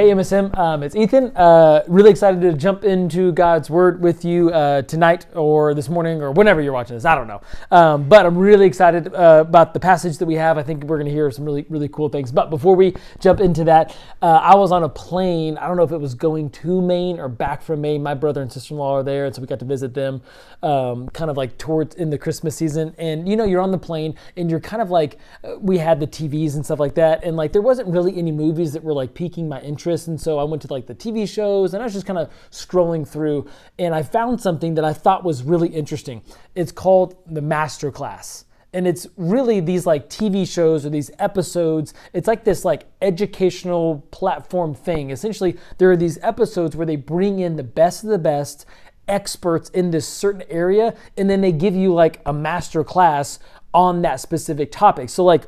Hey MSM, it's Ethan. Really excited to jump into God's Word with you tonight or this morning or whenever you're watching this. I don't know. But I'm really excited about the passage that we have. I think we're going to hear some really cool things. But before we jump into that, I was on a plane. I don't know if it was going to Maine or back from Maine. My brother and sister-in-law are there, and so we got to visit them kind of like towards in the Christmas season. And you're on the plane and you're kind of like, we had the TVs and stuff like that. And like there wasn't really any movies that were like piquing my interest. And so I went to like the TV shows and I was just kind of scrolling through and I found something that I thought was really interesting. It's called the Master Class. And it's really these like TV shows or these episodes. It's like this like educational platform thing. Essentially, there are these episodes where they bring in the best of the best experts in this certain area. And then they give you like a master class on that specific topic. So like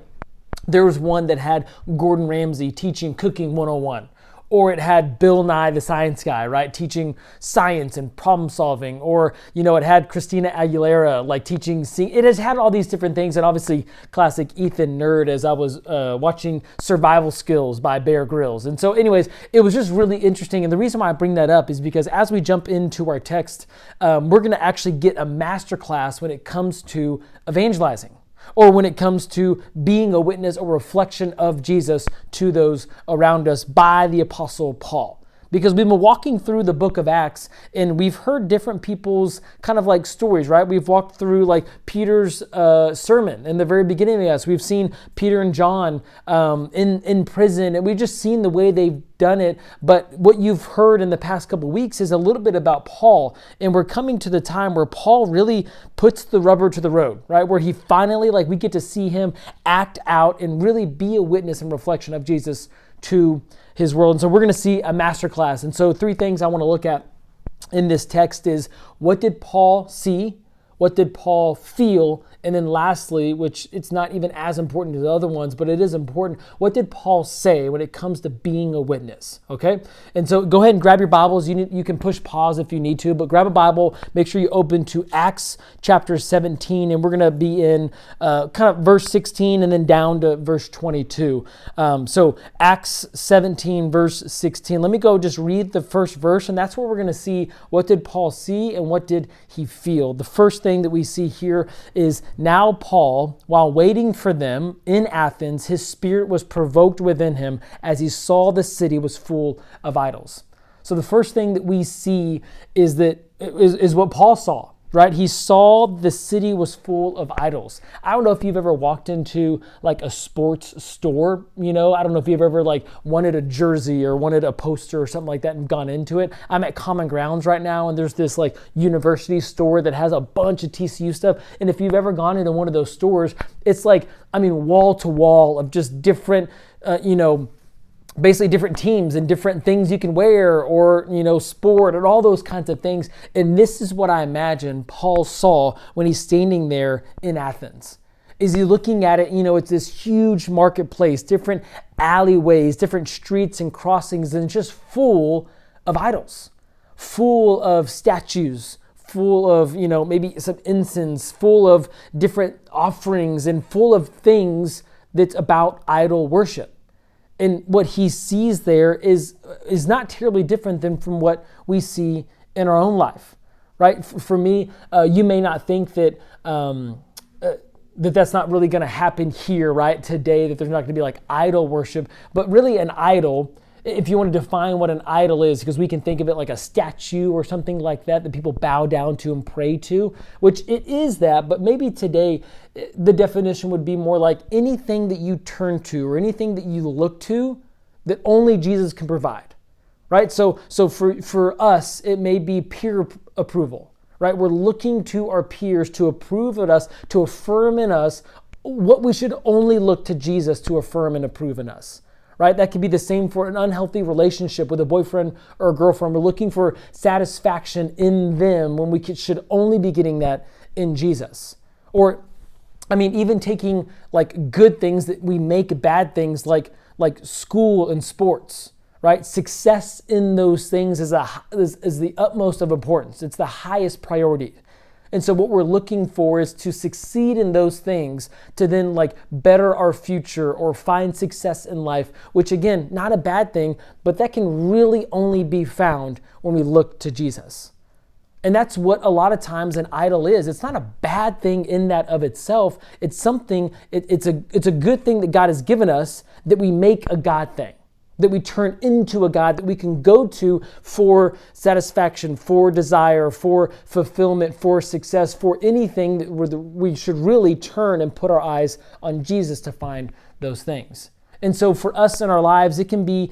there was one that had Gordon Ramsay teaching cooking 101. Or it had Bill Nye, the science guy, right, teaching science and problem solving. Or, it had Christina Aguilera, like teaching. It has had all these different things. And obviously, classic Ethan nerd as I was watching Survival Skills by Bear Grylls. And so anyways, it was just really interesting. And the reason why I bring that up is because as we jump into our text, we're going to actually get a masterclass when it comes to evangelizing. Or when it comes to being a witness or reflection of Jesus to those around us by the Apostle Paul. Because we've been walking through the book of Acts and we've heard different people's kind of like stories, right? We've walked through like Peter's sermon in the very beginning of Acts. We've seen Peter and John in prison, and we've just seen the way they've done it. But what you've heard in the past couple of weeks is a little bit about Paul. And we're coming to the time where Paul really puts the rubber to the road, right? Where he finally, like we get to see him act out and really be a witness and reflection of Jesus to his world. And so we're going to see a masterclass. And so 3 things I want to look at in this text is, what did Paul see? What did Paul feel? And then lastly, which it's not even as important as the other ones, but it is important, what did Paul say when it comes to being a witness? Okay? And so go ahead and grab your Bibles. You can push pause if you need to, but grab a Bible. Make sure you open to Acts chapter 17, and we're going to be in kind of verse 16 and then down to verse 22. So Acts 17, verse 16. Let me go just read the first verse, and that's where we're going to see what did Paul see and what did he feel. The first thing that we see here is, now Paul, while waiting for them in Athens, his spirit was provoked within him as he saw the city was full of idols. So the first thing that we see is what Paul saw, right? He saw the city was full of idols. I don't know if you've ever walked into like a sports store, I don't know if you've ever like wanted a jersey or wanted a poster or something like that and gone into it. I'm at Common Grounds right now, and there's this like university store that has a bunch of TCU stuff. And if you've ever gone into one of those stores, it's like, wall to wall of just different, basically different teams and different things you can wear or, sport and all those kinds of things. And this is what I imagine Paul saw when he's standing there in Athens. Is he looking at it, it's this huge marketplace, different alleyways, different streets and crossings, and just full of idols, full of statues, full of, maybe some incense, full of different offerings and full of things that's about idol worship. And what he sees there is not terribly different than from what we see in our own life, right? For me, you may not think that that's not really going to happen here, right? Today, that there's not going to be like idol worship, but really an idol, if you want to define what an idol is, because we can think of it like a statue or something like that people bow down to and pray to, which it is that, but maybe today the definition would be more like anything that you turn to or anything that you look to that only Jesus can provide, right? So for us, it may be peer approval, right? We're looking to our peers to approve of us, to affirm in us what we should only look to Jesus to affirm and approve in us. Right? That could be the same for an unhealthy relationship with a boyfriend or a girlfriend. We're looking for satisfaction in them when we should only be getting that in Jesus. Or, even taking like good things that we make bad things like school and sports, right? Success in those things is the utmost of importance. It's the highest priority. And so what we're looking for is to succeed in those things, to then like better our future or find success in life, which again, not a bad thing, but that can really only be found when we look to Jesus. And that's what a lot of times an idol is. It's not a bad thing in that of itself. It's something, it's a good thing that God has given us, that we make a God thing, that we turn into a God that we can go to for satisfaction, for desire, for fulfillment, for success, for anything that we should really turn and put our eyes on Jesus to find those things. And so for us in our lives, it can be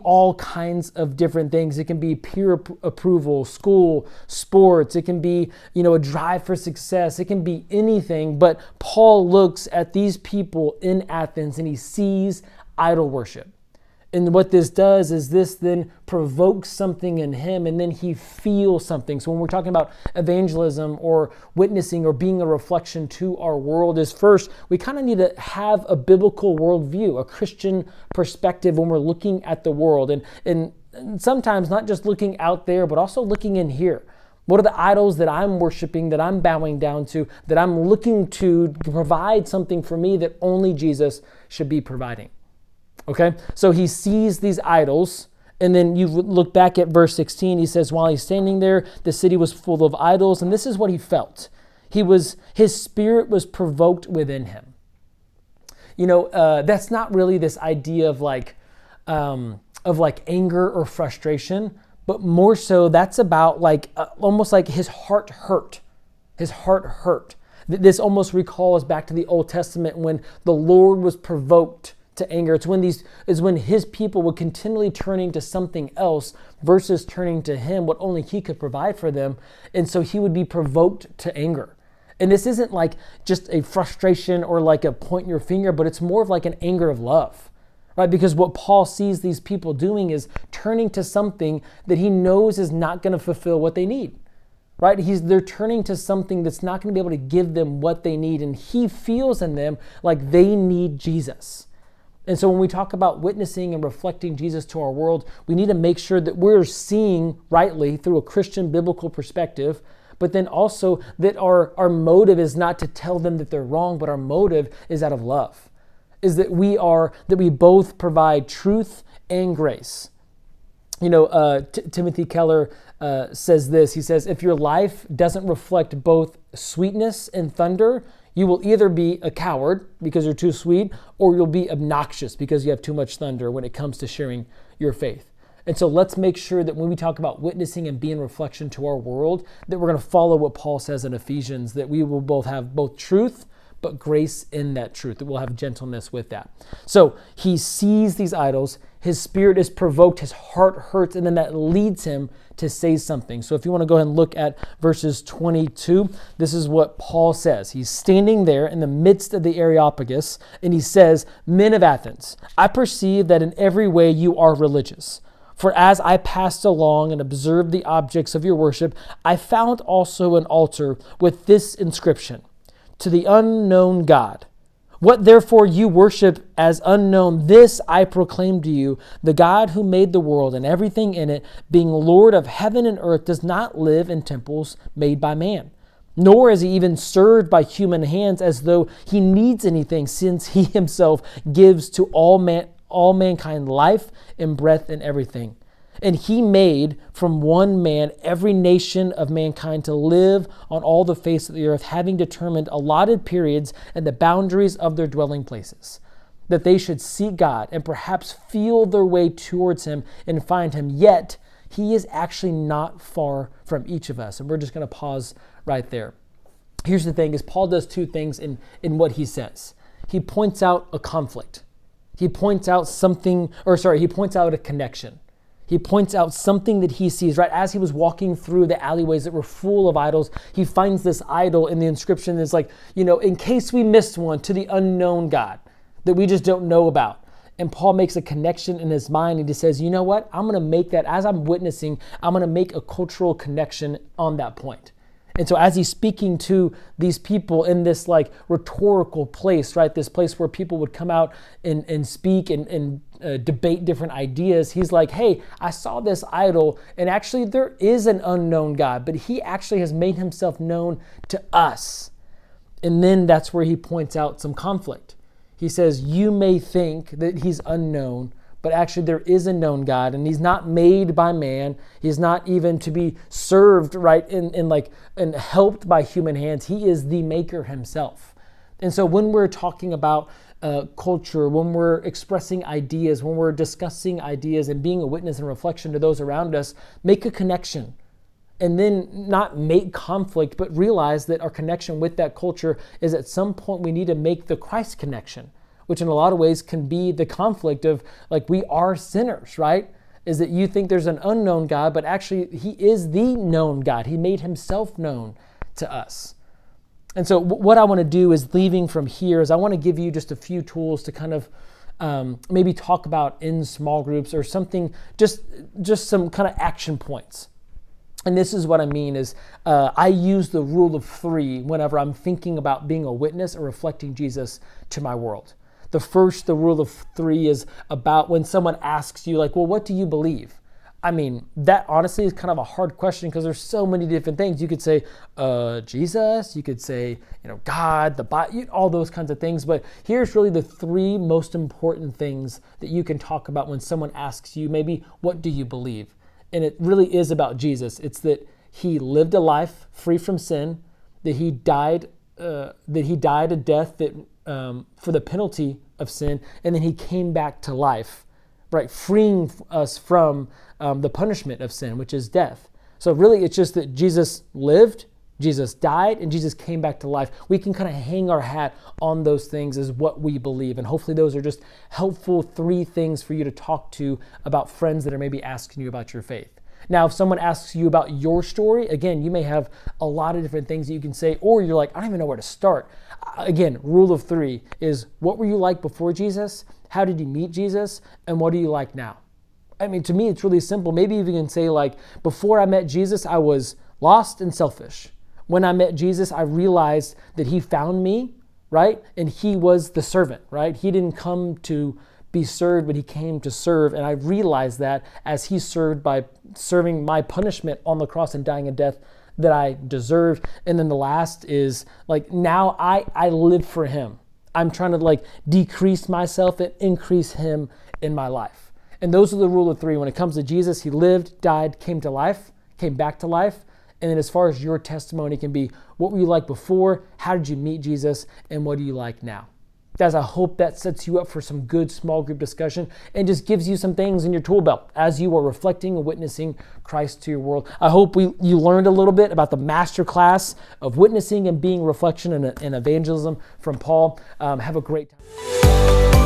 all kinds of different things. It can be peer approval, school, sports. It can be, a drive for success. It can be anything. But Paul looks at these people in Athens and he sees idol worship. And what this does is this then provokes something in him, and then he feels something. So when we're talking about evangelism or witnessing or being a reflection to our world, is first, we kind of need to have a biblical worldview, a Christian perspective when we're looking at the world. And sometimes not just looking out there, but also looking in here. What are the idols that I'm worshiping, that I'm bowing down to, that I'm looking to provide something for me that only Jesus should be providing? Okay, so he sees these idols, and then you look back at verse 16. He says, while he's standing there, the city was full of idols, and this is what he felt. His spirit was provoked within him. That's not really this idea of like anger or frustration, but more so that's about almost like his heart hurt. His heart hurt. This almost recalls back to the Old Testament when the Lord was provoked to anger. It's when his people would continually turning to something else versus turning to him, what only he could provide for them. And so he would be provoked to anger. And this isn't like just a frustration or like a point your finger, but it's more of like an anger of love, right? Because what Paul sees these people doing is turning to something that he knows is not going to fulfill what they need, right? They're turning to something that's not going to be able to give them what they need. And he feels in them like they need Jesus. And so when we talk about witnessing and reflecting Jesus to our world, we need to make sure that we're seeing rightly through a Christian biblical perspective, but then also that our motive is not to tell them that they're wrong, but our motive is out of love, is that we both provide truth and grace. Timothy Keller says this. He says, if your life doesn't reflect both sweetness and thunder, you will either be a coward because you're too sweet, or you'll be obnoxious because you have too much thunder when it comes to sharing your faith. And so let's make sure that when we talk about witnessing and being reflection to our world, that we're going to follow what Paul says in Ephesians, that we will have both truth, but grace in that truth, that we'll have gentleness with that. So he sees these idols, his spirit is provoked, his heart hurts, and then that leads him to say something. So if you want to go ahead and look at verses 22, this is what Paul says. He's standing there in the midst of the Areopagus, and he says, men of Athens, I perceive that in every way you are religious. For as I passed along and observed the objects of your worship, I found also an altar with this inscription, to the unknown God. What therefore you worship as unknown, this I proclaim to you, the God who made the world and everything in it, being Lord of heaven and earth, does not live in temples made by man, nor is he even served by human hands as though he needs anything, since he himself gives to all mankind life and breath and everything. And he made from one man every nation of mankind to live on all the face of the earth, having determined allotted periods and the boundaries of their dwelling places, that they should seek God and perhaps feel their way towards him and find him. Yet he is actually not far from each of us. And we're just going to pause right there. Here's the thing, is Paul does two things in what he says. He points out a conflict. He points out a connection. He points out something that he sees, right? As he was walking through the alleyways that were full of idols, he finds this idol, and the inscription is like, in case we missed one, to the unknown God that we just don't know about. And Paul makes a connection in his mind, and he says, you know what? I'm going to make that, as I'm witnessing, I'm going to make a cultural connection on that point. And so as he's speaking to these people in this like rhetorical place, right? This place where people would come out and speak and debate different ideas. He's like, hey, I saw this idol, and actually there is an unknown God, but he actually has made himself known to us. And then that's where he points out some conflict. He says, you may think that he's unknown, but actually there is a known God, and he's not made by man. He's not even to be served, right, and helped by human hands. He is the maker himself. And so when we're talking about culture, when we're expressing ideas, when we're discussing ideas and being a witness and reflection to those around us, make a connection. And then not make conflict, but realize that our connection with that culture is at some point we need to make the Christ connection, which in a lot of ways can be the conflict of like we are sinners, right? Is that you think there's an unknown God, but actually he is the known God. He made himself known to us. And so what I want to do is leaving from here is I want to give you just a few tools to kind of maybe talk about in small groups or something, just some kind of action points. And this is what I mean is I use the rule of 3 whenever I'm thinking about being a witness or reflecting Jesus to my world. The rule of 3 is about when someone asks you like, well, what do you believe? I mean, that honestly is kind of a hard question because there's so many different things. You could say Jesus, you could say, God, the Bible, all those kinds of things. But here's really the 3 most important things that you can talk about when someone asks you, maybe, what do you believe? And it really is about Jesus. It's that he lived a life free from sin, that he died a death that for the penalty of sin, and then he came back to life, right, freeing us from the punishment of sin, which is death. So really, it's just that Jesus lived, Jesus died, and Jesus came back to life. We can kind of hang our hat on those things as what we believe. And hopefully those are just helpful 3 things for you to talk to about friends that are maybe asking you about your faith. Now, if someone asks you about your story, again, you may have a lot of different things that you can say, or you're like, I don't even know where to start. Again, rule of 3 is what were you like before Jesus? How did you meet Jesus? And what are you like now? I mean, to me, it's really simple. Maybe you can say like, before I met Jesus, I was lost and selfish. When I met Jesus, I realized that he found me, right? And he was the servant, right? He didn't come to be served, but he came to serve. And I realized that as he served by serving my punishment on the cross and dying a death that I deserved. And then the last is like, now I live for him. I'm trying to like decrease myself and increase him in my life. And those are the rule of 3. When it comes to Jesus, he lived, died, came to life, came back to life. And then as far as your testimony can be, what were you like before? How did you meet Jesus? And what do you like now? Guys, I hope that sets you up for some good small group discussion and just gives you some things in your tool belt as you are reflecting and witnessing Christ to your world. I hope you learned a little bit about the master class of witnessing and being reflection and evangelism from Paul. Have a great time.